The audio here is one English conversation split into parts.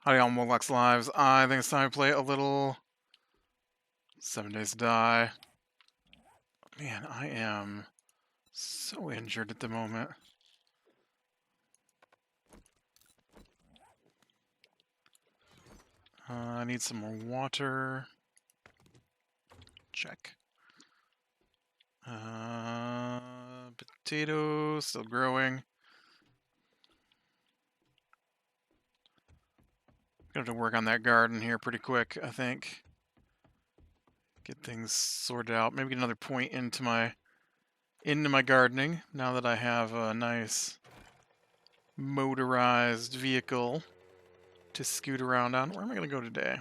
Howdy all Moloch's lives. I think it's time to play a little 7 Days to Die. Man, I am so injured at the moment. I need some more water. Check. Potatoes, still growing. Gonna have to work on that garden here pretty quick, I think. Get things sorted out. Maybe get another point into my gardening now that I have a nice motorized vehicle to scoot around on. Where am I gonna go today?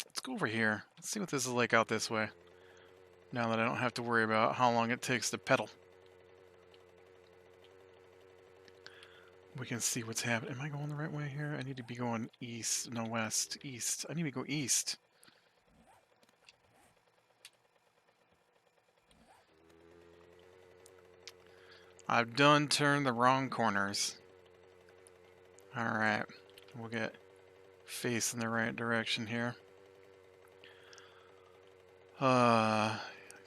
Let's go over here. Let's see what this is like out this way. Now that I don't have to worry about how long it takes to pedal. We can see what's happening. Am I going the right way here? I need to be going east. No, west. East. I need to go east. I've done turned the wrong corners. Alright. We'll get facing the right direction here.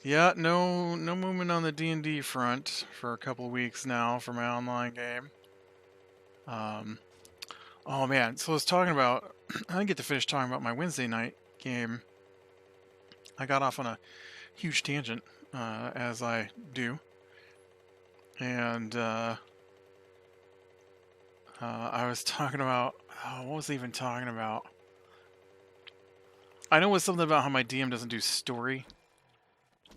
Yeah, no movement on the D&D front for a couple weeks now for my online game. Oh man, so I was talking about, I didn't get to finish talking about my Wednesday night game. I got off on a huge tangent, as I do. And I was talking about, what was I even talking about? I know it was something about how my DM doesn't do story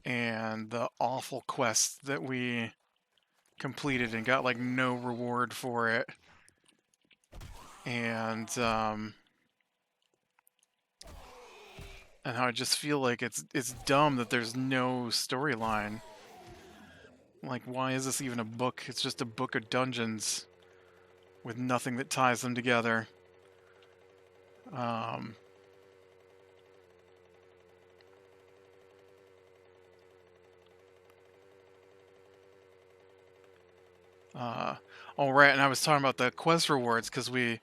and the awful quests that we completed and got like no reward for it. And how I just feel like it's dumb that there's no storyline. Like, why is this even a book? It's just a book of dungeons with nothing that ties them together. Oh, right, and I was talking about the quest rewards because we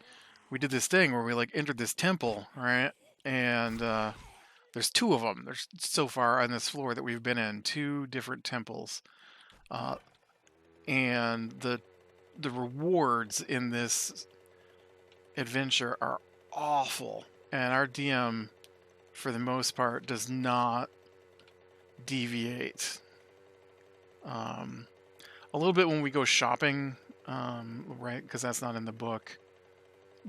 did this thing where we like entered this temple, right? And there's two of them. There's so far on this floor that we've been in, two different temples, and the rewards in this adventure are awful, and our DM, for the most part, does not deviate. A little bit when we go shopping, right? Because that's not in the book.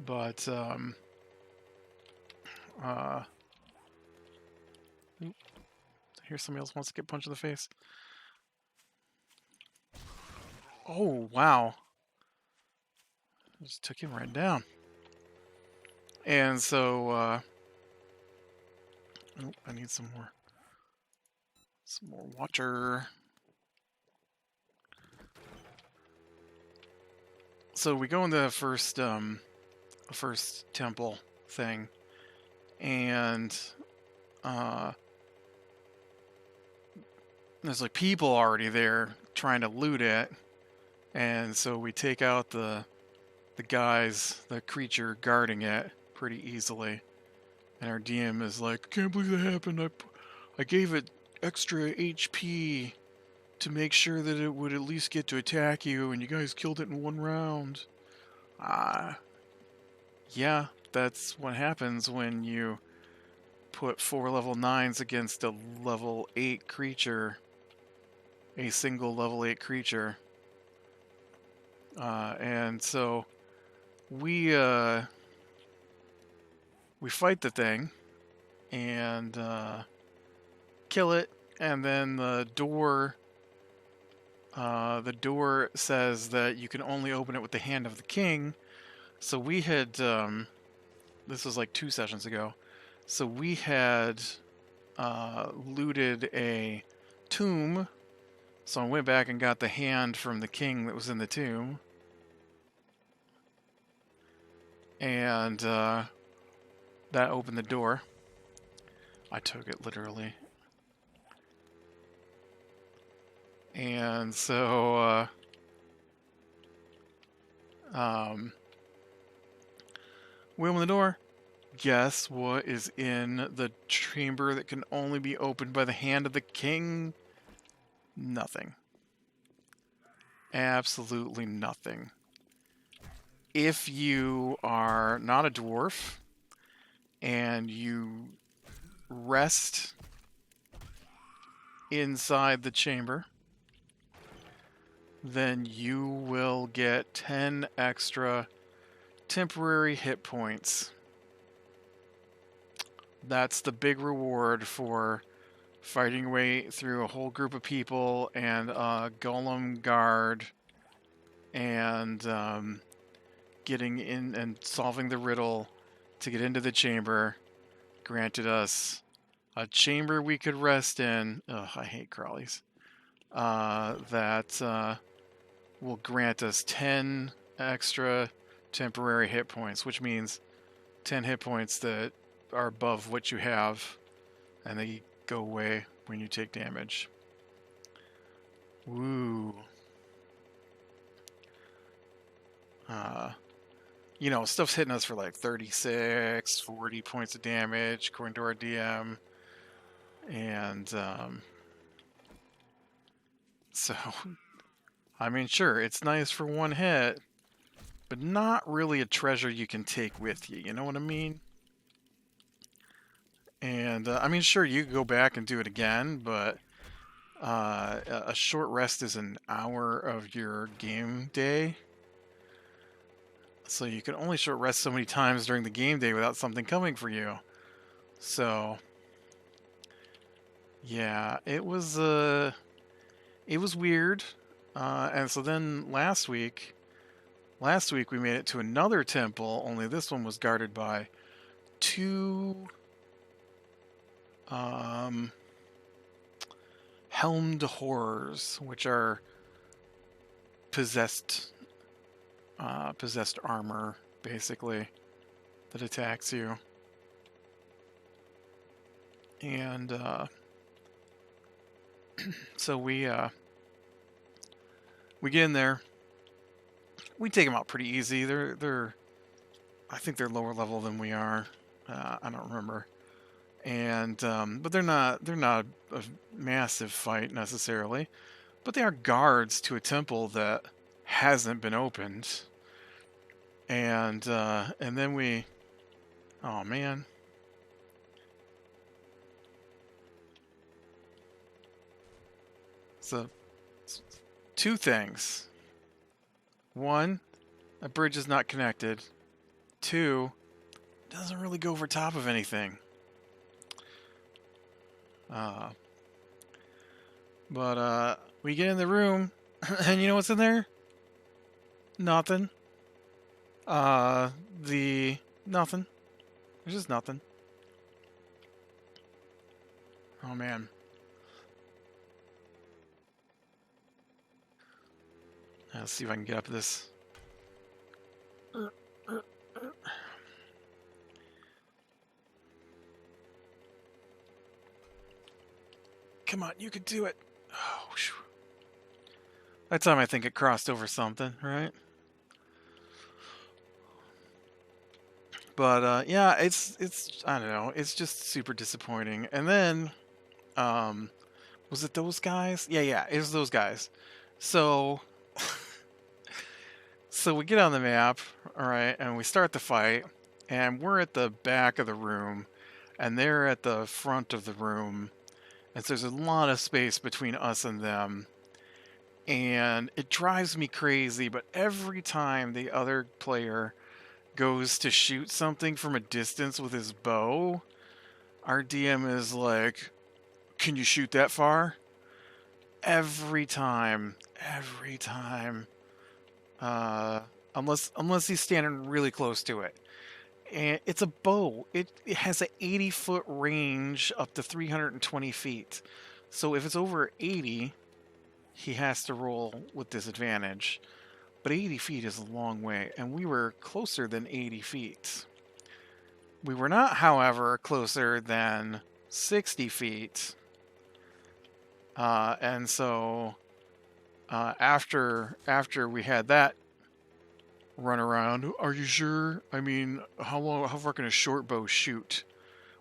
But here somebody else wants to get punched in the face. Oh wow! Just took him right down. And so, oh, I need some more water. So we go in the first temple thing, and there's like people already there trying to loot it, and so we take out the creature guarding it pretty easily, and our DM is like, "I can't believe that happened. I gave it extra HP to make sure that it would at least get to attack you, and you guys killed it in one round." Yeah, that's what happens when you put 4 level 9s against a level 8 creature. A single level 8 creature. And so we fight the thing and kill it, and then the door says that you can only open it with the hand of the king. So we had this was like 2 sessions ago. So we had looted a tomb. So I went back and got the hand from the king that was in the tomb. And that opened the door. I took it literally. And so, we open the door. Guess what is in the chamber that can only be opened by the hand of the king? Nothing. Absolutely nothing. If you are not a dwarf and you rest inside the chamber, then you will get 10 extra temporary hit points. That's the big reward for fighting your way through a whole group of people and a golem guard and getting in and solving the riddle to get into the chamber. Granted us a chamber we could rest in. Ugh, I hate crawlies. That will grant us 10 extra temporary hit points, which means 10 hit points that are above what you have, and they go away when you take damage. Woo. You know, stuff's hitting us for like 36, 40 points of damage, according to our DM. And, so, I mean, sure, it's nice for one hit, but not really a treasure you can take with you, you know what I mean? And, I mean, sure, you could go back and do it again, but a short rest is an hour of your game day. So you can only short rest so many times during the game day without something coming for you. So, yeah, it was weird. And so then last week we made it to another temple, only this one was guarded by two helmed horrors, which are possessed armor, basically, that attacks you. And so we get in there. We take them out pretty easy. They're I think they're lower level than we are. I don't remember. And but they're not a massive fight necessarily. But they are guards to a temple that hasn't been opened. And then we, oh man. So, two things. One, a bridge is not connected. Two, doesn't really go over top of anything. But we get in the room, and you know what's in there? Nothing. Nothing. There's just nothing. Oh man. Let's see if I can get up this. Come on, you can do it. Oh, whew. That time I think it crossed over something, right? But yeah, it's I don't know, it's just super disappointing. And then was it those guys? Yeah, it was those guys. So so we get on the map, all right, and we start the fight, and we're at the back of the room, and they're at the front of the room, and so there's a lot of space between us and them. And it drives me crazy, but every time the other player goes to shoot something from a distance with his bow, our DM is like, "Can you shoot that far?" Every time. Unless he's standing really close to it. And it's a bow. It has an 80-foot range up to 320 feet. So if it's over 80, he has to roll with disadvantage. But 80 feet is a long way, and we were closer than 80 feet. We were not, however, closer than 60 feet. And so After we had that run around, are you sure? I mean, how far can a short bow shoot?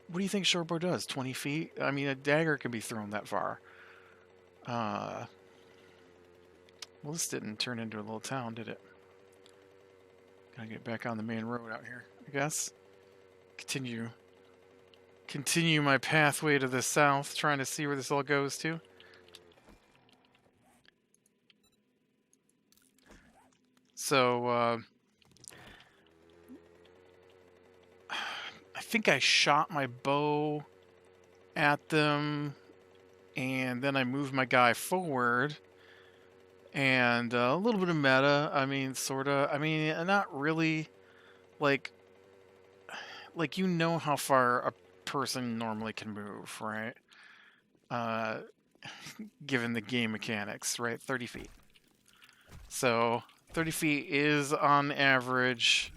What do you think short bow does? 20 feet? I mean, a dagger can be thrown that far. Well, this didn't turn into a little town, did it? Gotta get back on the main road out here, I guess. Continue my pathway to the south, trying to see where this all goes to. So, I think I shot my bow at them, and then I moved my guy forward. And a little bit of meta, I mean, sorta. I mean, not really. Like you know how far a person normally can move, right? Given the game mechanics, right? 30 feet. So 30 feet is on average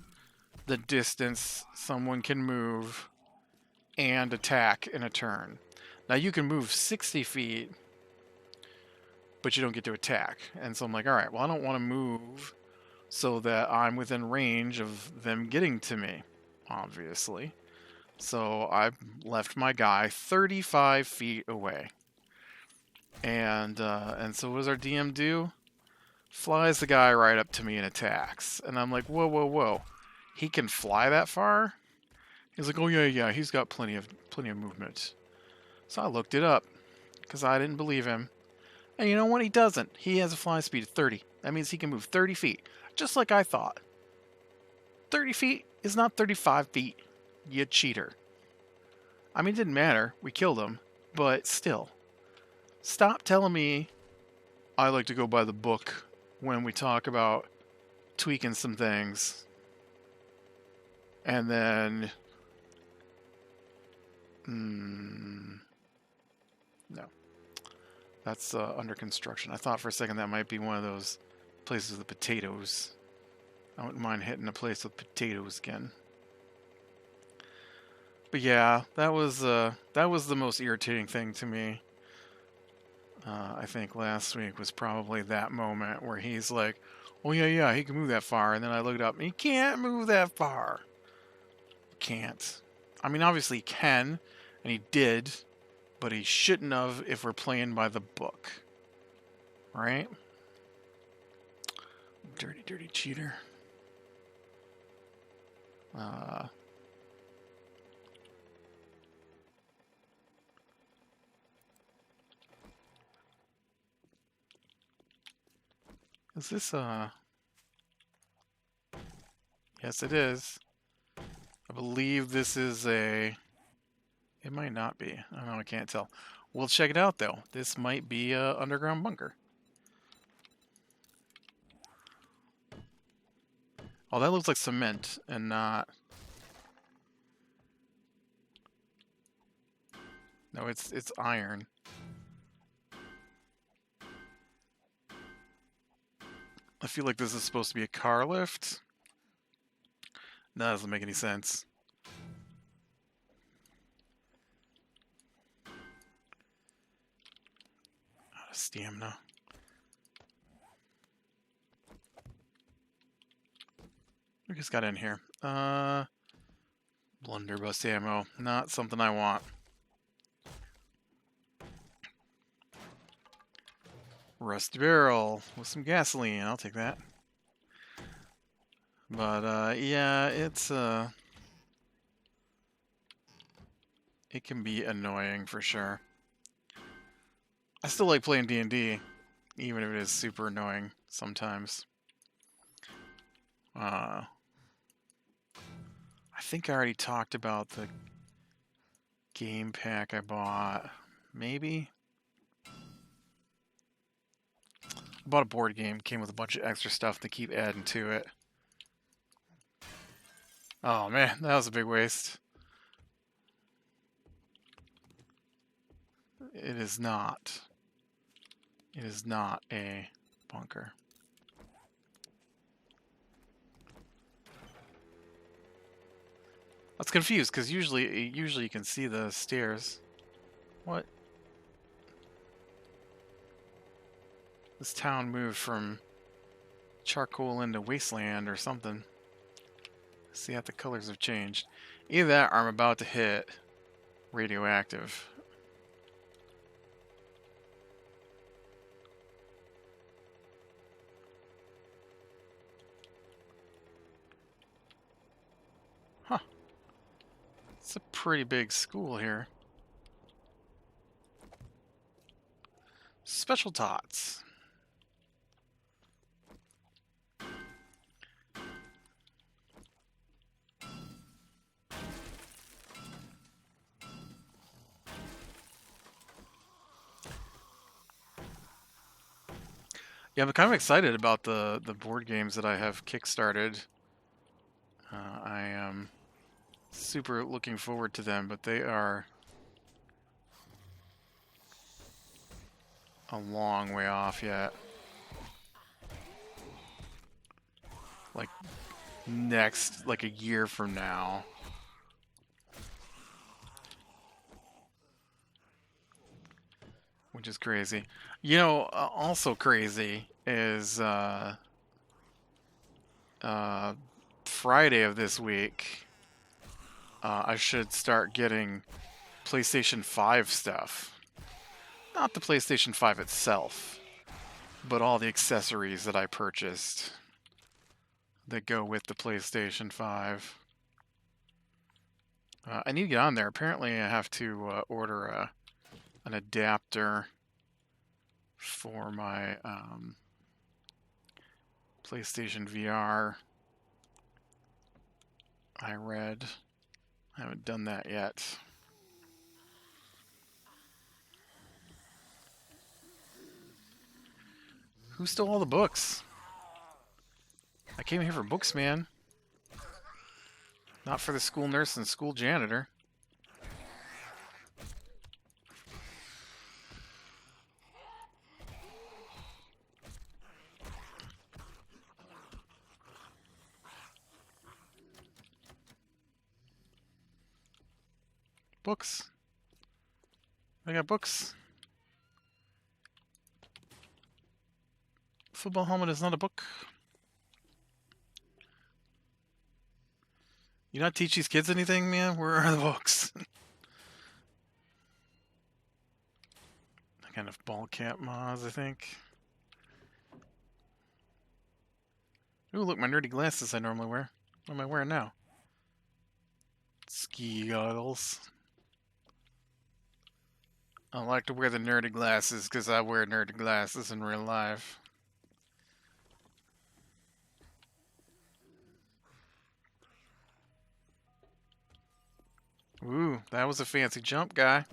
the distance someone can move and attack in a turn. Now you can move 60 feet, but you don't get to attack. And so I'm like, all right, well, I don't want to move so that I'm within range of them getting to me, obviously. So I left my guy 35 feet away. And so what does our DM do? Flies the guy right up to me and attacks. And I'm like, whoa, whoa, whoa. He can fly that far? He's like, oh yeah, he's got plenty of movement. So I looked it up, because I didn't believe him. And you know what? He doesn't. He has a fly speed of 30. That means he can move 30 feet, just like I thought. 30 feet is not 35 feet, you cheater. I mean, it didn't matter. We killed him, but still. Stop telling me I like to go by the book when we talk about tweaking some things. And then... no. That's under construction. I thought for a second that might be one of those places with potatoes. I wouldn't mind hitting a place with potatoes again. But yeah, that was the most irritating thing to me. I think last week was probably that moment where he's like, oh yeah, he can move that far. And then I looked up, and he can't move that far. Can't. I mean, obviously he can, and he did, but he shouldn't have if we're playing by the book. Right? Dirty, dirty cheater. Is this yes, it is. I believe this is a... It might not be. I don't know, I can't tell. We'll check it out, though. This might be a underground bunker. Oh, that looks like cement and not... No, it's iron. I feel like this is supposed to be a car lift. That doesn't make any sense. Out of stamina. We just got in here. Blunderbuss ammo. Not something I want. Rusty barrel with some gasoline. I'll take that. But, yeah, it's, it can be annoying for sure. I still like playing D&D, even if it is super annoying sometimes. I think I already talked about the game pack I bought. Maybe? I bought a board game, came with a bunch of extra stuff to keep adding to it. Oh man, that was a big waste. It is not. It is not a bunker. I was confused because usually you can see the stairs. What? This town moved from charcoal into wasteland or something. See how the colors have changed. Either that or I'm about to hit radioactive. Huh. It's a pretty big school here. Special tots. Yeah, I'm kind of excited about the board games that I have kickstarted. I am super looking forward to them, but they are a long way off yet. Like next, like a year from now. Which is crazy. You know, also crazy is Friday of this week, I should start getting PlayStation 5 stuff. Not the PlayStation 5 itself, but all the accessories that I purchased that go with the PlayStation 5. I need to get on there. Apparently I have to order an adapter for my PlayStation VR. I read. I haven't done that yet. Who stole all the books? I came here for books, man. Not for the school nurse and school janitor. Books. I got books. Football helmet is not a book. You not teach these kids anything, man? Where are the books? Kind of ball cap mods, I think. Ooh, look, my nerdy glasses I normally wear. What am I wearing now? Ski goggles. I like to wear the nerdy glasses because I wear nerdy glasses in real life. Ooh, that was a fancy jump, guy.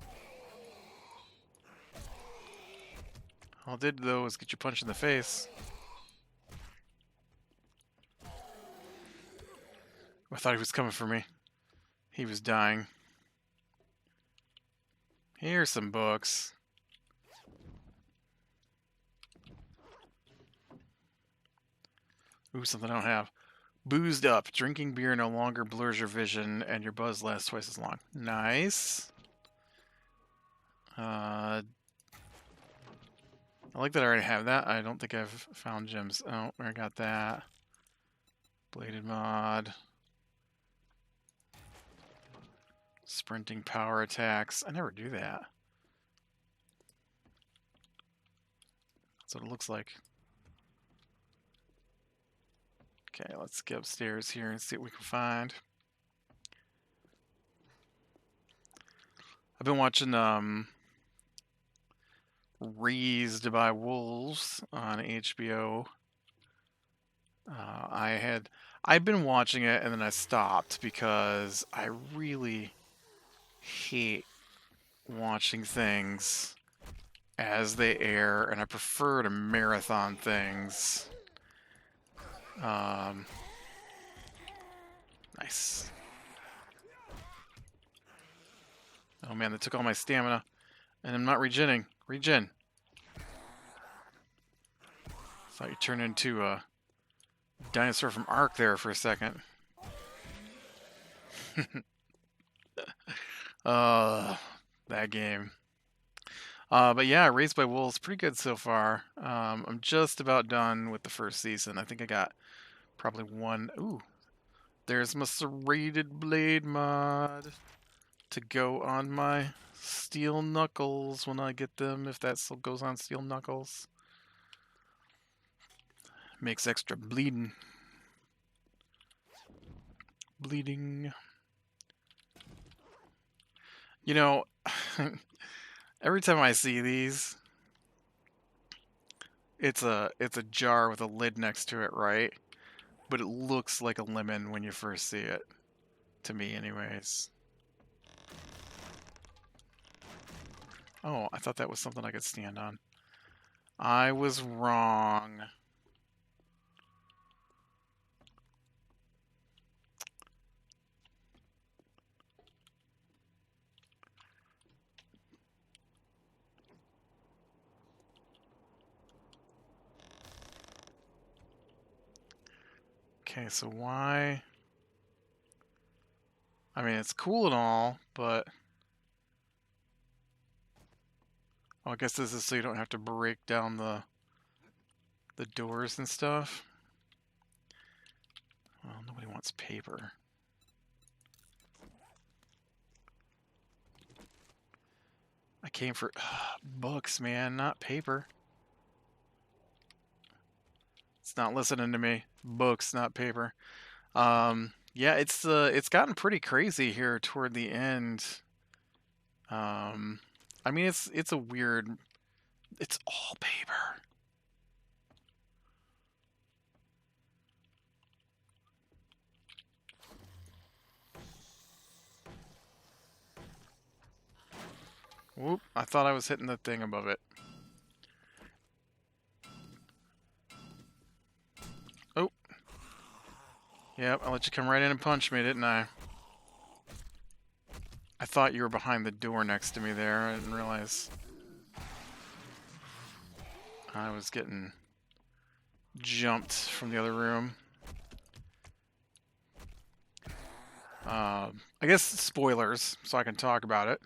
All it did, though, was get you punched in the face. I thought he was coming for me. He was dying. Here's some books. Ooh, something I don't have. Boozed up. Drinking beer no longer blurs your vision, and your buzz lasts twice as long. Nice. I like that I already have that. I don't think I've found gems. Oh, I got that. Bladed mod. Sprinting power attacks. I never do that. That's what it looks like. Okay, let's get upstairs here and see what we can find. I've been watching Raised by Wolves on HBO. I'd been watching it and then I stopped because I really hate watching things as they air, and I prefer to marathon things. Nice. Oh man, that took all my stamina, and I'm not regenning. Regen. Thought you turned into a dinosaur from Ark there for a second. That game. But yeah, Raised by Wolves, pretty good so far. I'm just about done with the first season. I think I got probably one. Ooh, there's my serrated blade mod to go on my steel knuckles when I get them, if that still goes on steel knuckles. Makes extra bleeding. Bleeding. You know, every time I see these, it's a jar with a lid next to it, right? But it looks like a lemon when you first see it. To me, anyways. Oh, I thought that was something I could stand on. I was wrong. Okay, so why? I mean, it's cool and all, but... Oh, I guess this is so you don't have to break down the doors and stuff. Well, nobody wants paper. I came for books, man, not paper. It's not listening to me. Books, not paper. Yeah, it's gotten pretty crazy here toward the end. I mean, it's a weird. It's all paper. Whoop! I thought I was hitting the thing above it. Oh. Yep, I let you come right in and punch me, didn't I? I thought you were behind the door next to me there. I didn't realize I was getting jumped from the other room. I guess spoilers, so I can talk about it.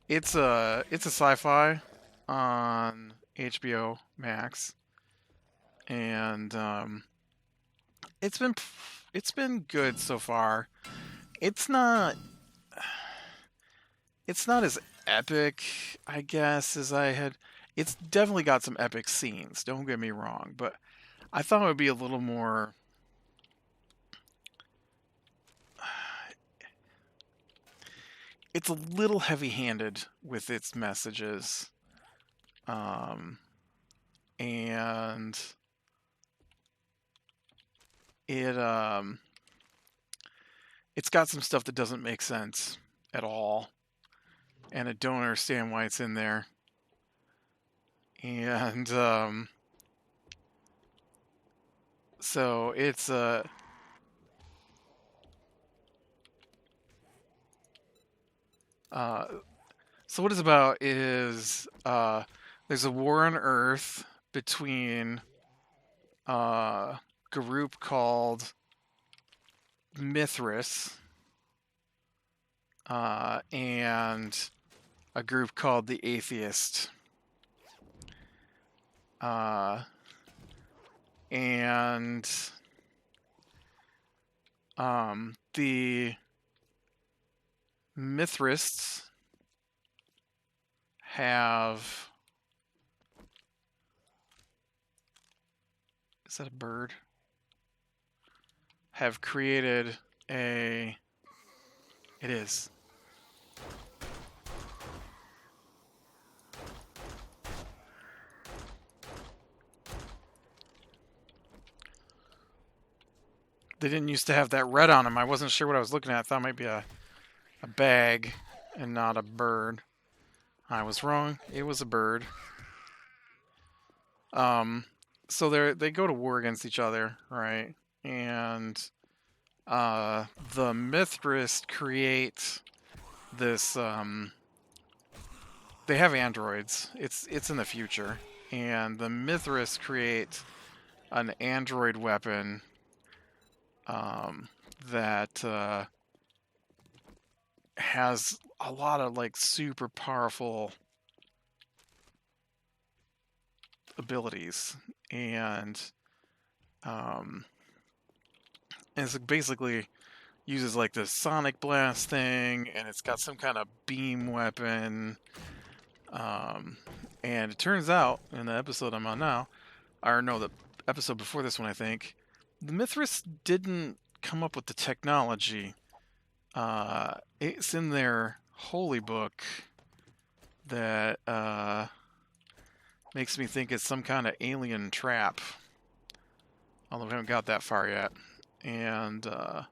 It's a sci-fi on HBO Max, and it's been good so far. It's not as epic, I guess, as I had. It's definitely got some epic scenes. Don't get me wrong, but I thought it would be a little more. It's a little heavy-handed with its messages, and it's got some stuff that doesn't make sense at all, and I don't understand why it's in there. And so it's so what it's about is there's a war on Earth between a group called Mithras and a group called the Atheist. And the Mithrists have... Is that a bird? Have created a... It is. They didn't used to have that red on them. I wasn't sure what I was looking at. I thought it might be a bag and not a bird. I was wrong. It was a bird. So they go to war against each other, right? And the Mithrists create this. They have androids. It's in the future, and the Mithrists create an android weapon that has a lot of like super powerful abilities, and it's basically uses like this sonic blast thing, and it's got some kind of beam weapon. And it turns out in the episode I'm on now, or no, the episode before this one, I think, the Mithras didn't come up with the technology. It's in their holy book that makes me think it's some kind of alien trap. Although we haven't got that far yet. And Molotov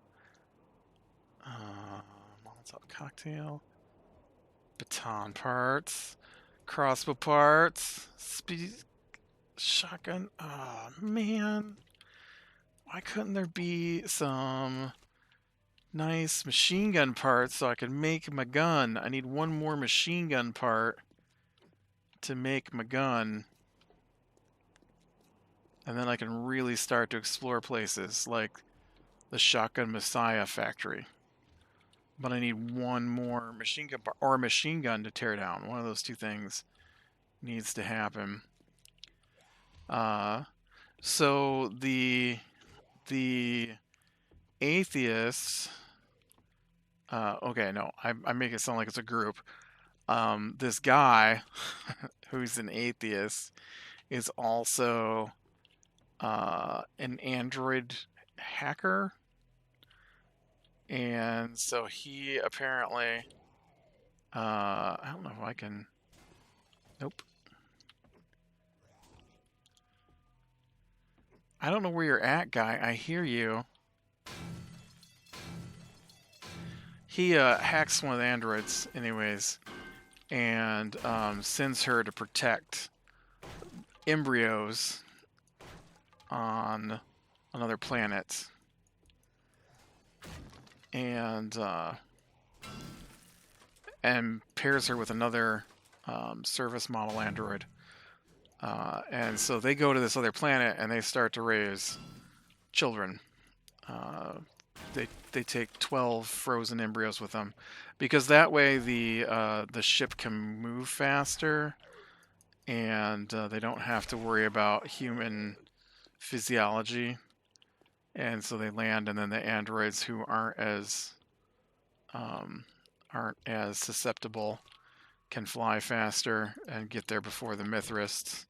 cocktail, baton parts, crossbow parts, speed shotgun. Oh man, why couldn't there be some nice machine gun parts so I could make my gun? I need one more machine gun part to make my gun. And then I can really start to explore places like the Shotgun Messiah factory. But I need one more machine gun part, or a machine gun to tear down. One of those two things needs to happen. So the atheists. Okay, no, I make it sound like it's a group. This guy, who's an atheist, is also an android hacker, and so he apparently, I don't know if I can. Nope. I don't know where you're at, guy. I hear you. He hacks one of the androids, anyways, and sends her to protect embryos on another planet. And pairs her with another service model android. And so they go to this other planet and they start to raise children. They take 12 frozen embryos with them, because that way the ship can move faster, and they don't have to worry about human physiology. And so they land, and then the androids who aren't as susceptible can fly faster and get there before the Mithrists.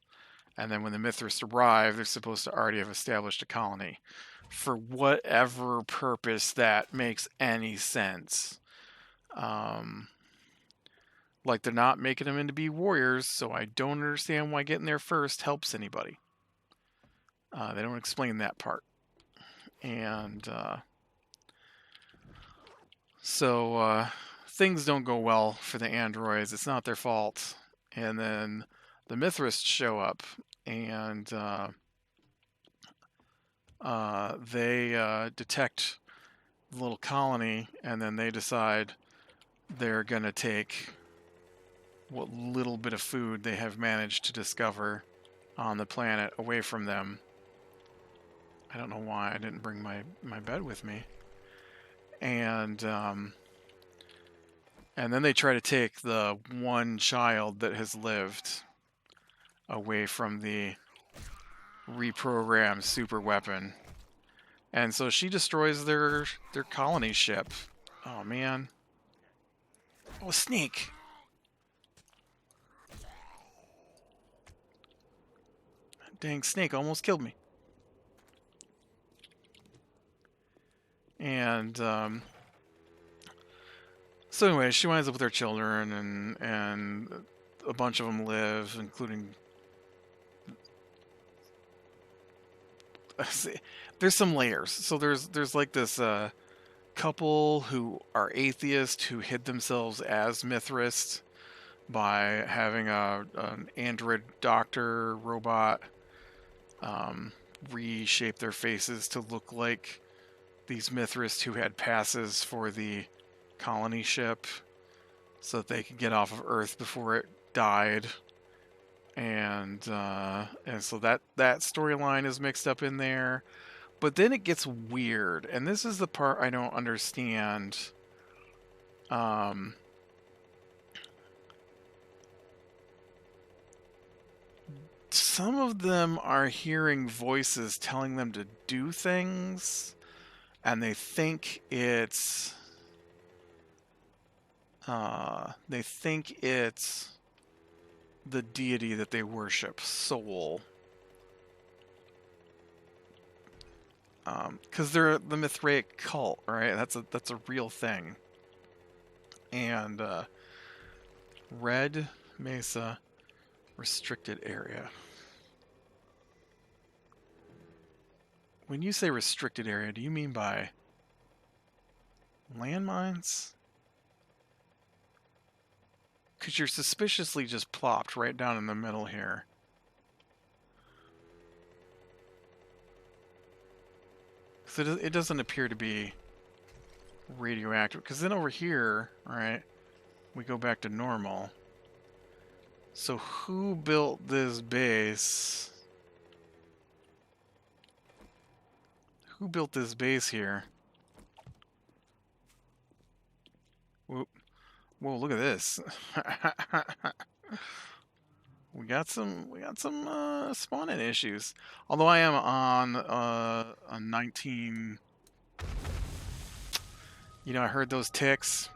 And then when the Mithrists arrive, they're supposed to already have established a colony. For whatever purpose that makes any sense. Like, they're not making them into be warriors, so I don't understand why getting there first helps anybody. They don't explain that part. And so things don't go well for the androids. It's not their fault. And then the Mithrists show up, and they detect the little colony, and then they decide they're going to take what little bit of food they have managed to discover on the planet away from them. I don't know why I didn't bring my bed with me. And then they try to take the one child that has lived away from the reprogrammed super weapon. And so she destroys their colony ship. Oh, man. Oh, snake. Dang, snake almost killed me. And so anyway, she winds up with her children, and a bunch of them live, including... There's some layers. So there's like this couple who are atheists who hid themselves as Mithrists by having an android doctor robot reshape their faces to look like these Mithrists who had passes for the colony ship so that they could get off of Earth before it died. And so that storyline is mixed up in there. But then it gets weird, and this is the part I don't understand. Some of them are hearing voices telling them to do things, and they think it's the deity that they worship, Soul. Because they're the Mithraic cult, right? That's a real thing. And Red Mesa restricted area. When you say restricted area, do you mean by landmines? Because you're suspiciously just plopped right down in the middle here. Because it doesn't appear to be radioactive. Because then over here, right, we go back to normal. So who built this base? Who built this base here? Whoa, whoa, look at this. we got some spawning issues. Although I am on a 19. You know, I heard those ticks.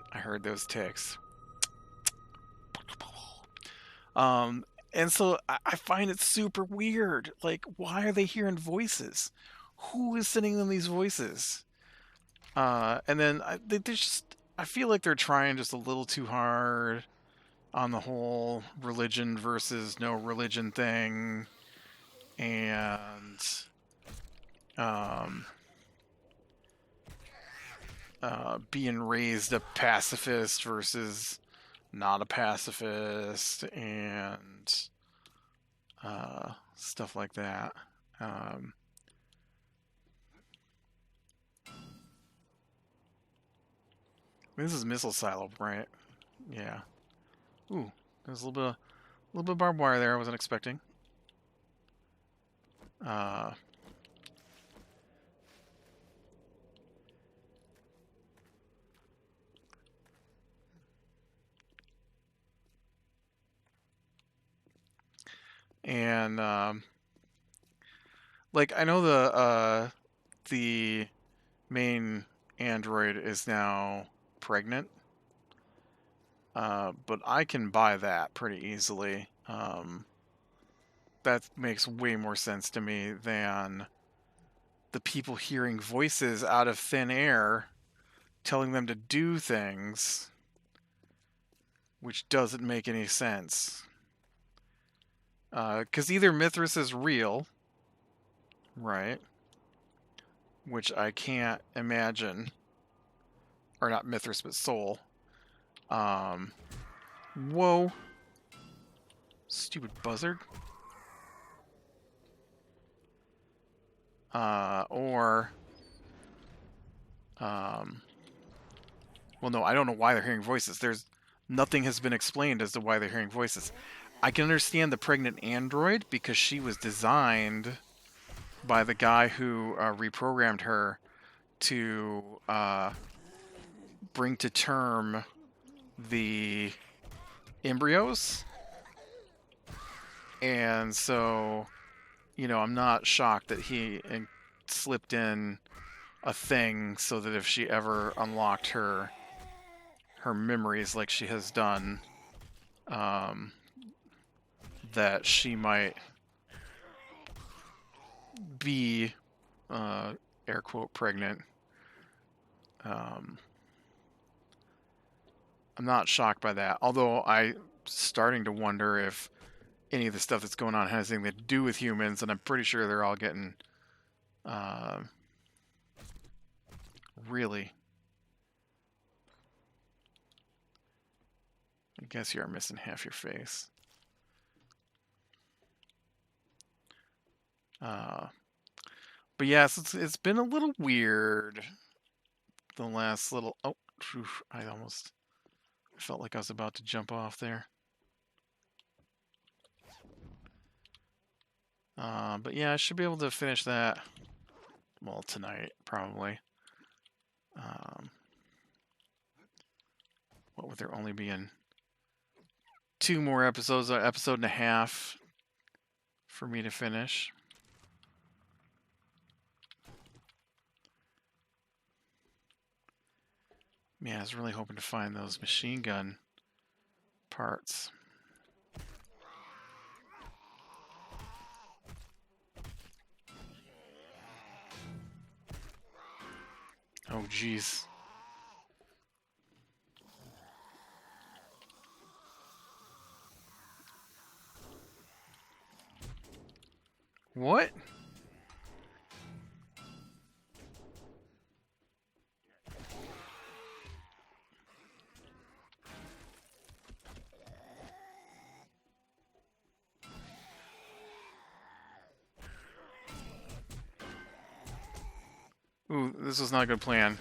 And so I find it super weird. Like, why are they hearing voices? Who is sending them these voices? And then I feel like they're trying just a little too hard on the whole religion versus no religion thing. And, being raised a pacifist versus not a pacifist, and stuff like that. This is missile silo, right? Yeah. Ooh, there's a little bit of barbed wire there I wasn't expecting. And like, I know the main android is now pregnant, but I can buy that pretty easily. That makes way more sense to me than the people hearing voices out of thin air telling them to do things, which doesn't make any sense. Because either Mithras is real, right? Which I can't imagine. Or not Mithras, but Soul. Whoa. Stupid buzzard. Well, no, I don't know why they're hearing voices. Nothing has been explained as to why they're hearing voices. I can understand the pregnant android because she was designed by the guy who reprogrammed her to bring to term the embryos. And so, you know, I'm not shocked that he slipped in a thing so that if she ever unlocked her memories like she has done, that she might be air quote pregnant. I'm not shocked by that, although I'm starting to wonder if any of the stuff that's going on has anything to do with humans, and I'm pretty sure they're all getting really. I guess you are missing half your face. But yes, it's been a little weird. The last little... Oh, I almost felt like I was about to jump off there. But yeah, I should be able to finish that, well, tonight, probably. what would there only be in 2 more episodes, an episode and a half for me to finish. Man, I was really hoping to find those machine gun parts. Oh, jeez. What? Ooh, this was not a good plan.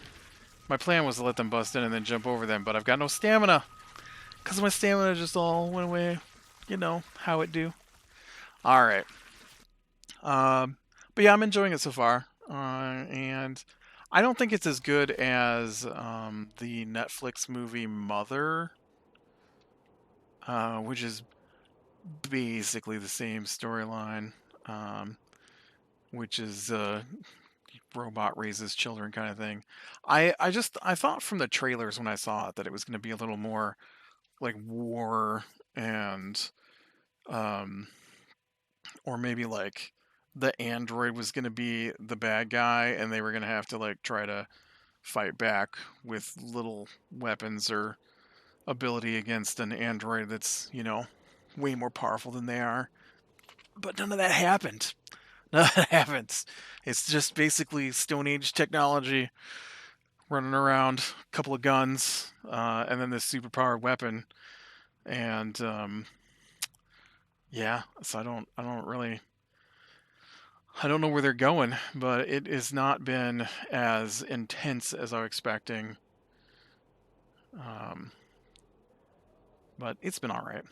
My plan was to let them bust in and then jump over them, but I've got no stamina. Because my stamina just all went away. You know, how it do. Alright. But yeah, I'm enjoying it so far. And I don't think it's as good as the Netflix movie Mother, which is basically the same storyline, which is robot raises children kind of thing. I thought from the trailers when I saw it that it was going to be a little more like war and or maybe like the android was going to be the bad guy and they were going to have to like try to fight back with little weapons or ability against an android that's, you know, way more powerful than they are. But none of that happened. None of that happens. It's just basically Stone Age technology running around, a couple of guns, and then this superpowered weapon. And yeah, so I don't know where they're going, but it has not been as intense as I was expecting. Um, but it's been all right.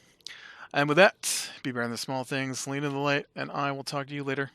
And with that, be better in the small things, lean in the light, and I will talk to you later.